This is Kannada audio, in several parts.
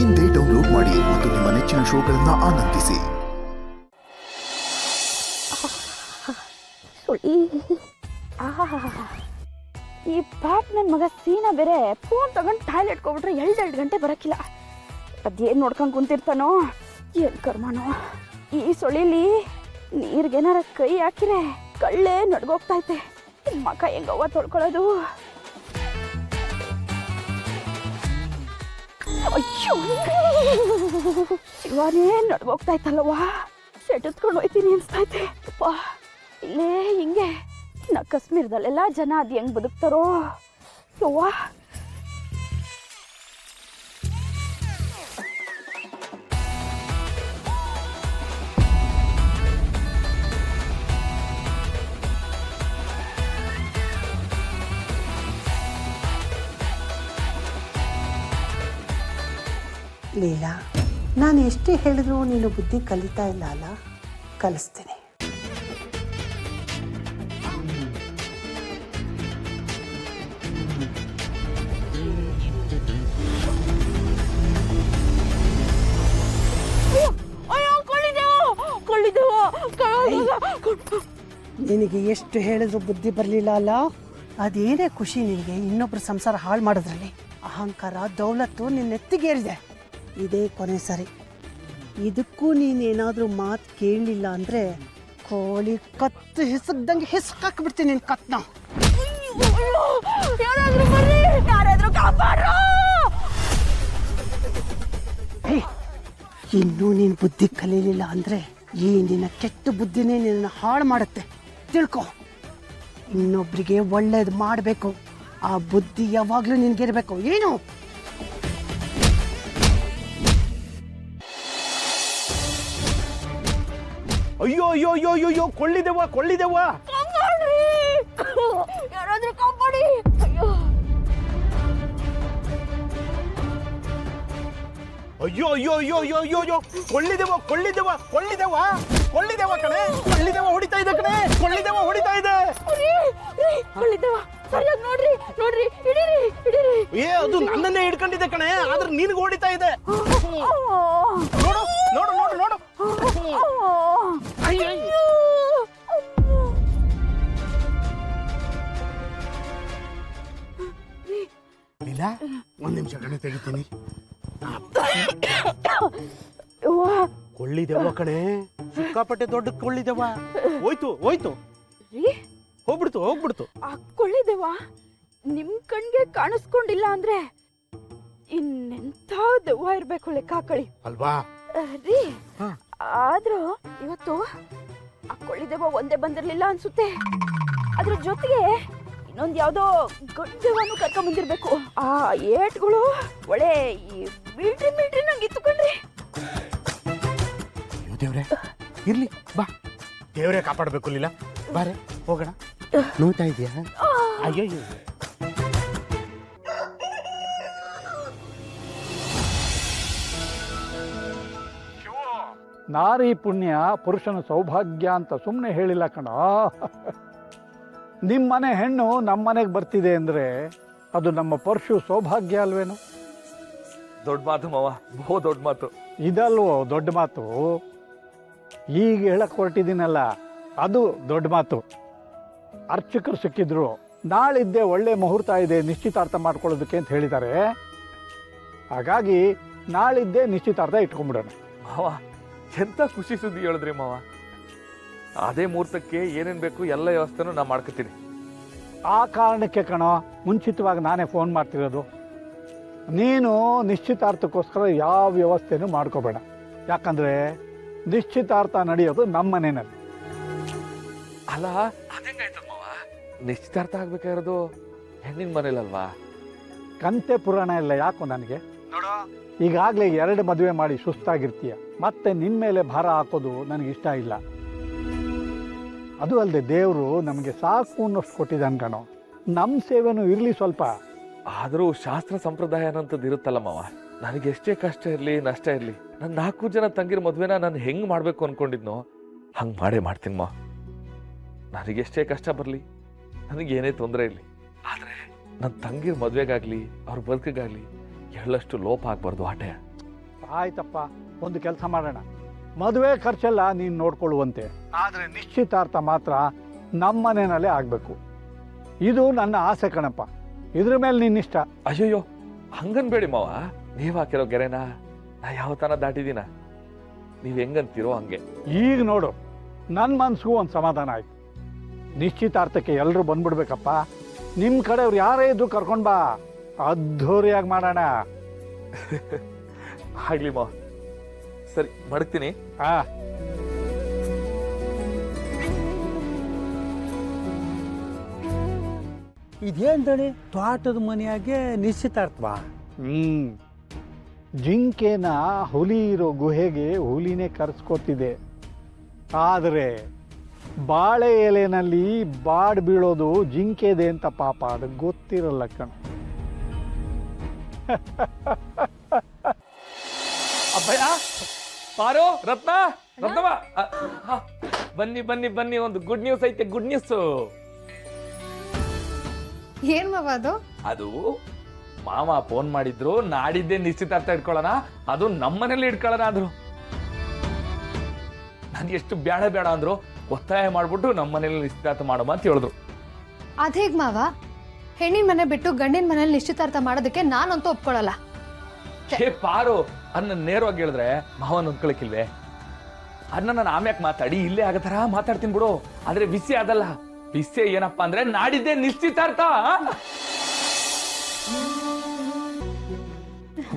ಇಂದೇ ಡೌನ್ಲೋಡ್ ಮಾಡಿ ಮತ್ತು ನಿಮ್ಮ ನೆಚ್ಚಿನ ಶೋಗಳನ್ನು ಆನಂದಿಸಿ. ಈ ಪಾಪ ನನ್ನ ಮಗ ಸೀನಾ ಬೇರೆ ಫೋನ್ ತಗೊಂಡು ಟಾಯ್ಲೆಟ್ ಹೋಗ್ಬಿಟ್ರೆ 2 ಗಂಟೆ ಬರೋಕ್ಕಿಲ್ಲ. ಅದೇನು ನೋಡ್ಕೊಂಡು ಕುಂತಿರ್ತಾನೋ ಏನು ಕರ್ಮನೋ. ಈ ಸೊಳಿಲಿ ನೀರಿಗೇನಾರ ಕೈ ಹಾಕಿರೆ ಕಳ್ಳೆ ನಡ್ಗೋಗ್ತೈತೆ. ಮಕ್ಕ ಹೆಂಗವ್ವ ತೊಳ್ಕೊಳ್ಳೋದು? ಅಯ್ಯೋ ಇವಾನೇ ನಡ್ಗೋಗ್ತಾಯ್ತಲ್ಲವ್ವ. ಶೆಟತ್ಕೊಂಡು ಹೋಯ್ತೀನಿ ಅನ್ಸ್ತೈತೆ. ಅಪ್ಪ ಇಲ್ಲೇ ಹಿಂಗೆ ಕಾಶ್ಮೀರದಲ್ಲೆಲ್ಲ ಜನ ಅದು ಹೆಂಗ್ ಬದುಕ್ತಾರೋ ಯವ್ವ. ಲೀಲಾ, ನಾನು ಎಷ್ಟೇ ಹೇಳಿದ್ರು ನೀನು ಬುದ್ಧಿ ಕಲಿತಾ ಇಲ್ಲ ಅಲ್ಲ? ಕಲಿಸ್ತೀನಿ. ನಿನಗೆ ಎಷ್ಟು ಹೇಳಿದ್ರು ಬುದ್ಧಿ ಬರಲಿಲ್ಲ ಅಲ್ಲ? ಅದೇನೇ ಖುಷಿ ನಿನಗೆ ಇನ್ನೊಬ್ರು ಸಂಸಾರ ಹಾಳು ಮಾಡೋದ್ರಲ್ಲಿ? ಅಹಂಕಾರ ದೌಲತ್ತು ನಿನ್ನ ಎತ್ತಿಗೇರಿದೆ. ಇದೇ ಕೊನೆ ಸರಿ. ಇದಕ್ಕೂ ನೀನೇನಾದರೂ ಮಾತು ಕೇಳಲಿಲ್ಲ ಅಂದರೆ ಕೋಳಿ ಕತ್ತು ಹಿಸಕ್ದಂಗೆ ಹಿಸ್ಕಾಕ್ಬಿಡ್ತೀನಿ ನಿನ್ನ ಕತ್ನ. ಇನ್ನೂ ನೀನು ಬುದ್ಧಿ ಕಲೀಲಿಲ್ಲ ಅಂದರೆ ಈ ನಿನ್ನ ಕೆಟ್ಟ ಬುದ್ಧಿನೇ ನಿನ್ನ ಹಾಳು ಮಾಡುತ್ತೆ. ತಿಳ್ಕೊ, ಇನ್ನೊಬ್ಬರಿಗೆ ಒಳ್ಳೇದು ಮಾಡಬೇಕು. ಆ ಬುದ್ಧಿ ಯಾವಾಗಲೂ ನಿನಗಿರಬೇಕು. ಏನು ಅಯ್ಯೋ ಅಯ್ಯೋ ಅಯ್ಯೋ ಅಯ್ಯೋ ಕೊಳ್ಳಿದೆವ್ವ ಕೊಳ್ಳಿದೆವ್ವ. ಯಾರಾದ್ರೂ ಕಾಪಾಡಿ. ಅಯ್ಯೋ ಅಯ್ಯೋ ಅಯ್ಯೋ ಅಯ್ಯೋ ಅಯ್ಯೋ ಅಯ್ಯೋ ಕೊಳ್ಳಿದೆವ್ವ ಕೊಳ್ಳಿದೆವ್ವ ಕೊಳ್ಳಿದೆವ್ವ ಕೊಳ್ಳಿದೆವ್ವ ಕಣೆ. ಕೊಳ್ಳಿದೆವ್ವ ಹೊಡಿತಾ ಇದೆ ಕಣೆ. ಕೊಳ್ಳಿದೆವ್ವ ಹೊಡಿತಾ ಇದೆ. ಕೊಳ್ಳಿದೆವ್ವ ಸರಿಯಾಗಿ ನೋಡ್ರಿ ನೋಡ್ರಿ. ಹಿಡೀರಿ ಹಿಡೀರಿ. ಅದು ನನ್ನನ್ನೇ ಹಿಡ್ಕೊಂಡಿದೆ ಕಣೆ, ಆದ್ರೆ ನಿನ್ಗೆ ಹೊಡಿತಾ ಇದೆ. ನೋಡು ನೋಡು ನೋಡು ನೋಡು. ಅಯ್ಯೋ ಇಲ್ಲ, ಒಂದ್ ನಿಮಿಷ ಕಣೆ ತೆಗಿತೀನಿ. ಕೊಳ್ಳಿದೆವ್ವ ಕಣೆ, ಸಿಕ್ಕಾಪಟ್ಟೆ ದೊಡ್ಡ ಕೊಳ್ಳಿದೆವ್ವ. ಹೋಯ್ತು ಹೋಯ್ತು, ಹೋಗ್ಬಿಡ್ತು ಹೋಗ್ಬಿಡ್ತು. ಕೊಳ್ಳಿದೆವ್ವ ನಿಮ್ ಕಣ್ಗೆ ಕಾಣಿಸ್ಕೊಂಡಿಲ್ಲ ಅಂದ್ರೆ ಇನ್ನೆಂಥ ದೆವ್ವ ಇರ್ಬೇಕು ಲೆಕ್ಕ ಹಾಕಳಿ ಅಲ್ವಾ ರೀ. ಆದ್ರೂ ಇವತ್ತು ಆ ಕೊಳ್ಳಿದೆವ್ವ ಒಂದೇ ಬಂದಿರ್ಲಿಲ್ಲ ಅನ್ಸುತ್ತೆ. ಅದ್ರ ಜೊತೆಗೆ ಇನ್ನೊಂದ್ ಯಾವ್ದೋ ಗಡ್ಡೆವನ್ನು ಕರ್ಕೊಂಡ್ ಬಂದಿರ್ಬೇಕು. ಆ ಏಟ್ಗಳು ಒಳ್ಳೆ ಈ ಮಿಲ್ಟ್ರಿ ನಂಗೆ ಇತ್ತುಕೊಂಡ್ರಿ. ಅಯ್ಯೋ ದೇವ್ರೆ, ಇರ್ಲಿ ಬಾ. ದೇವ್ರೆ ಕಾಪಾಡ್ಬೇಕು ಲೀಲಾ. ಬಾರೆ ಹೋಗೋಣ. ನೋಯ್ತಾ ಇದೆಯಾ? ಅಯ್ಯೋ ನಾರಿ ಪುಣ್ಯ ಪುರುಷನ ಸೌಭಾಗ್ಯ ಅಂತ ಸುಮ್ಮನೆ ಹೇಳಿಲ್ಲ ಕಣ. ನಿಮ್ಮನೆ ಹೆಣ್ಣು ನಮ್ಮನೆಗೆ ಬರ್ತಿದೆ ಅಂದರೆ ಅದು ನಮ್ಮ ಪರಶು ಸೌಭಾಗ್ಯ ಅಲ್ವೇನು? ದೊಡ್ಡ ಮಾತು ಮಾವ, ಬಹು ದೊಡ್ಡ ಮಾತು. ಇದಲ್ವೋ ದೊಡ್ಡ ಮಾತು? ಈಗ ಹೇಳಕ್ ಹೊರಟಿದ್ದೀನಲ್ಲ ಅದು ದೊಡ್ಡ ಮಾತು. ಅರ್ಚಕರು ಸಿಕ್ಕಿದ್ರು, ನಾಳಿದ್ದೆ ಒಳ್ಳೆ ಮುಹೂರ್ತ ಇದೆ ನಿಶ್ಚಿತಾರ್ಥ ಮಾಡ್ಕೊಳ್ಳೋದಕ್ಕೆ ಅಂತ ಹೇಳಿದ್ದಾರೆ. ಹಾಗಾಗಿ ನಾಳಿದ್ದೆ ನಿಶ್ಚಿತಾರ್ಥ ಇಟ್ಕೊಂಡ್ಬಿಡೋಣ. ಮಾವ ಎಂತ ಖುಷಿ ಸುದ್ದಿ ಹೇಳಿದ್ರಿ ಮಾವ. ಅದೇ ಮುಹೂರ್ತಕ್ಕೆ ಏನೇನು ಬೇಕು ಎಲ್ಲ ವ್ಯವಸ್ಥೆನೂ ನಾ ಮಾಡ್ಕೊತೀನಿ. ಆ ಕಾರಣಕ್ಕೆ ಕಣೋ ಮುಂಚಿತವಾಗಿ ನಾನೇ ಫೋನ್ ಮಾಡ್ತಿರೋದು. ನೀನು ನಿಶ್ಚಿತಾರ್ಥಕ್ಕೋಸ್ಕರ ಯಾವ ವ್ಯವಸ್ಥೆನೂ ಮಾಡ್ಕೋಬೇಡ. ಯಾಕಂದರೆ ನಿಶ್ಚಿತಾರ್ಥ ನಡೆಯೋದು ನಮ್ಮ ಮನೆಯಲ್ಲಿ. ಅಲ್ಲ ಅದೇಂಗಾಯ್ತದ ಮಾವ? ನಿಶ್ಚಿತಾರ್ಥ ಆಗ್ಬೇಕಾಗಿರೋದು ಹೆಣ್ಣಿನ ಮನೇಲಲ್ವಾ? ಕಂತೆ ಪುರಾಣ ಎಲ್ಲ ಯಾಕೋ ನನಗೆ. ಈಗಾಗಲೇ 2 ಮದುವೆ ಮಾಡಿ ಸುಸ್ತಾಗಿರ್ತೀಯ, ಮತ್ತೆ ನಿನ್ನ ಮೇಲೆ ಭಾರ ಹಾಕೋದು ನನಗಿಷ್ಟ ಇಲ್ಲ. ಅದು ಅಲ್ಲದೆ ದೇವರು ನಮಗೆ ಸಾಕು ಅನ್ನೋಷ್ಟು ಕೊಟ್ಟಿದ್ದಾನೆ ಕಣೋ. ನಮ್ಮ ಸೇವೆನೂ ಇರಲಿ ಸ್ವಲ್ಪ. ಆದರೂ ಶಾಸ್ತ್ರ ಸಂಪ್ರದಾಯ ಅನ್ನೋಂಥದ್ದು ಇರುತ್ತಲ್ಲ ಮಾವ. ನನಗೆ ಎಷ್ಟೇ ಕಷ್ಟ ಇರಲಿ ನಷ್ಟ ಇರಲಿ, ನನ್ನ 4 ಜನ ತಂಗಿರ ಮದುವೆನ ನಾನು ಹೆಂಗೆ ಮಾಡಬೇಕು ಅಂದ್ಕೊಂಡಿದ್ನೋ ಹಂಗೆ ಮಾಡೇ ಮಾಡ್ತೀನಿ ಮಾವ. ನನಗೆಷ್ಟೇ ಕಷ್ಟ ಬರಲಿ, ನನಗೇನೇ ತೊಂದರೆ ಇರಲಿ, ಆದರೆ ನನ್ನ ತಂಗಿರ ಮದುವೆಗಾಗಲಿ ಅವ್ರ ಬದುಕಿಗಾಗಲಿ ಎಳ್ಳಷ್ಟು ಲೋಪ ಆಗಬಾರ್ದು ಆಟೆ. ಆಯ್ತಪ್ಪ, ಒಂದು ಕೆಲಸ ಮಾಡೋಣ. ಮದುವೆ ಖರ್ಚೆಲ್ಲ ನೀನು ನೋಡ್ಕೊಳ್ಳುವಂತೆ, ಆದರೆ ನಿಶ್ಚಿತಾರ್ಥ ಮಾತ್ರ ನಮ್ಮ ಮನೆಯಲ್ಲೇ ಆಗಬೇಕು. ಇದು ನನ್ನ ಆಸೆ ಕಣಪ್ಪ. ಇದ್ರ ಮೇಲೆ ನಿನ್ನಿಷ್ಟ. ಅಯ್ಯಯ್ಯೋ, ಹಂಗನ್ಬೇಡಿ ಮಾವ. ನೀವ್ ಹಾಕಿರೋ ಗೆರೆನ ನಾ ಯಾವ ತನ ದಾಟಿದೀನ? ನೀವ್ ಹೆಂಗಂತೀರೋ ಹಂಗೆ. ಈಗ ನೋಡು, ನನ್ನ ಮನ್ಸಿಗೂ ಒಂದು ಸಮಾಧಾನ ಆಯ್ತು. ನಿಶ್ಚಿತಾರ್ಥಕ್ಕೆ ಎಲ್ಲರೂ ಬಂದ್ಬಿಡ್ಬೇಕಪ್ಪ. ನಿಮ್ಮ ಕಡೆಯವ್ರು ಯಾರೇ ಇದ್ದು ಕರ್ಕೊಂಡು ಬಾ, ಅದ್ಧೂರಿಯಾಗಿ ಮಾಡೋಣ. ಆಗ್ಲಿ ಮಾವ. ಸರಿ, ಮಡಗ್ತೀನಿ. ಆ ಇದೇನ್ ದಣಿ ತೋಟದ ಮನೆಯಾಗೆ ನಿಶ್ಚಿತಾರ್ಥವಾ? ಜಿಂಕೆನ ಹುಲಿ ಇರೋ ಗುಹೆಗೆ ಹುಲಿನೇ ಕರೆಸ್ಕೊತಿದೆ. ಆದರೆ ಬಾಳೆ ಎಲೆನಲ್ಲಿ ಬಾಡ್ ಬೀಳೋದು ಜಿಂಕೆದೆ ಅಂತ ಪಾಪ ಅದಕ್ಕೆ ಗೊತ್ತಿರಲ್ಲ ಕಣ. ಅಬ್ಬಯ್ಯ, ಪಾರು, ರತ್ನ, ರತ್ನಮ್ಮ, ಬನ್ನಿ ಬನ್ನಿ ಬನ್ನಿ, ಒಂದು ಗುಡ್ ನ್ಯೂಸ್ ಐತೆ. Good news. ಏನ್ ಮಾವ ಅದು? ಅದು ಮಾಮ ಫೋನ್ ಮಾಡಿದ್ರು, ನಾಡಿದ್ದೇ ನಿಶ್ಚಿತಾರ್ಥ ಇಟ್ಕೊಳ್ಳೋಣ, ಅದು ನಮ್ಮನೇಲಿ ಇಟ್ಕೊಳ್ಳೋಣ ಅಂದ್ರು. ನನ್ಗೆ ಎಷ್ಟು ಬೇಡ ಬೇಡ ಅಂದ್ರು, ಒತ್ತಾಯ ಮಾಡ್ಬಿಟ್ಟು ನಮ್ಮನೇಲಿ ನಿಶ್ಚಿತಾರ್ಥ ಮಾಡಮ್ಮ ಅಂತ ಹೇಳಿದ್ರು. ಅದೇಗ್ ಮಾವ, ಹೆಣ್ಣಿನ ಮನೆ ಬಿಟ್ಟು ಗಂಡಿನ ಮನೇಲಿ ನಿಶ್ಚಿತಾರ್ಥ ಮಾಡೋದಕ್ಕೆ ನಾನಂತೂ ಒಪ್ಕೊಳ್ಳಲ್ಲ. ಹೇ ಪಾರು, ಅನ್ನ ನೇರವಾಗಿ ಹೇಳಿದ್ರೆ ಮಾವನ್ ಹೊಂದ್ಕೊಳಕಿಲ್ವೇ? ಅದನ್ನ ನಾನು ಆಮ್ಯಾಕ್ ಮಾತಾಡಿ ಇಲ್ಲೇ ಆಗತರ ಮಾತಾಡ್ತೀನಿ ಬಿಡು. ಆದ್ರೆ ವಿಷಯ ಅದಲ್ಲ. ವಿಷಯ ಏನಪ್ಪಾ ಅಂದ್ರೆ ನಾಡಿದ್ದೇ ನಿಶ್ಚಿತಾರ್ಥ.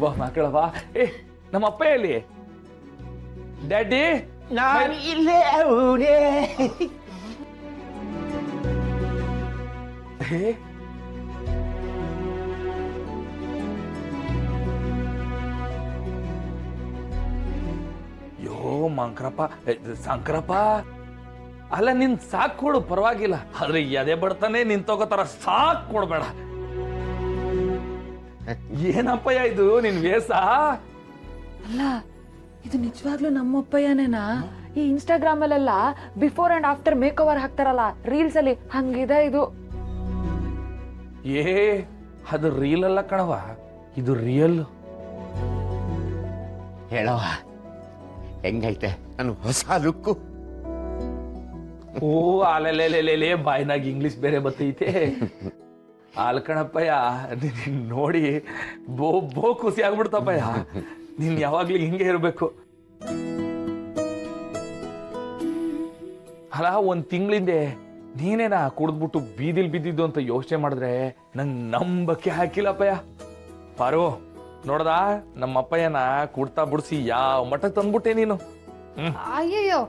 ಬಾ ಮಕ್ಕಳವಾ. ಏ, ನಮ್ಮ ಅಪ್ಪ ಎಲ್ಲಿ? ಡ್ಯಾಡಿ, ನಾನು ಇಲ್ಲೇ ಅವನೇ. ಯೋ ಮಂಕ್ರಪ್ಪ, ಸಂಕ್ರಪ್ಪ, ಅಲ್ಲ ನಿನ್ ಸಾಕ್ ಕೊಡು, ಪರವಾಗಿಲ್ಲ. ಆದ್ರೆ ಎದೆ ಬಡ್ತಾನೆ ನಿಂತೋಗೋತರ ಸಾಕ್ ಕೊಡ್ಬೇಡ. ಏನಪ್ಪಯ್ಯ ಇದು ನಿನ್ ವೇಷ? ಅಲ್ಲ, ಇದು ನಿಜವಾಗ್ಲೂ ನಮ್ಮಪ್ಪಯ್ಯನೇನಾ? ಈ ಇನ್ಸ್ಟಾಗ್ರಾಮ್ ಅಲ್ಲೆಲ್ಲ before and after make over ಹಾಕ್ತಾರಲ್ಲ ರೀಲ್ಸ್ ಅಲ್ಲಿ, ಹಂಗಿದೆ ಇದು. ಏ, ಅದು ರೀಲ್ ಅಲ್ಲ ಕಣವ, ಇದು ರಿಯಲ್. ಹೇಳವ, ಹೆಂಗೈತೆ ನನ್ನ ಹೊಸ ಲುಕ್ಕು? ಓ ಅಲೆಲೆಲೆಲೆ, ಬಾಯ್ನಾಗ ಇಂಗ್ಲಿಷ್ ಬೇರೆ ಬರ್ತೈತೆ. ಕಣಪ್ಪಯ್ಯ, ನೀನ್ ನೋಡಿ ಬೋ ಖುಷಿ ಆಗ್ಬಿಡ್ತಪ್ಪಯ್ಯ. ನೀನ್ ಯಾವಾಗ್ಲೂ ಹಿಂಗೆ ಇರ್ಬೇಕು. ಅಲ್ಲ, ಒಂದ್ ತಿಂಗಳಿಂದೆ ನೀನೇನಾ ಕುಡ್ದ್ಬಿಟ್ಟು ಬೀದಿಲ್ ಬಿದ್ದಿದ್ದು ಅಂತ ಯೋಚನೆ ಮಾಡಿದ್ರೆ ನಂಗ್ ನಂಬಕ್ಕೆ ಹಾಕಿಲ್ಲಪ್ಪಯ್ಯ. ಪಾರು, ನೋಡ್ದ ನಮ್ಮ ಅಪ್ಪಯ್ಯನ ಕುಡ್ತಾ ಬಿಡ್ಸಿ ಯಾವ ಮಠ ತಂದ್ಬಿಟ್ಟೆ ನೀನು. ಅಯ್ಯಯ್ಯೋ,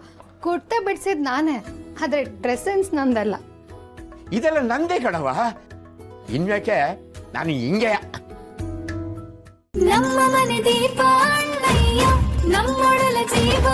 ಕುರ್ತೆ ಬಿಡ್ಸಿದ್ ನಾನೇ, ಆದ್ರೆ ಡ್ರೆಸ್ ಸೆನ್ಸ್ ನಂದಲ್ಲ. ಇದೆಲ್ಲ ನಂದೇ ಕಣವ. ಇನ್ಯಾಕೆ ನಾನು ಹಿಂಗೆ. ನಮ್ಮ ಮನೆ ದೀಪ ಅಣ್ಣಯ್ಯ, ನಮ್ಮೊಡಲ ಜೀವ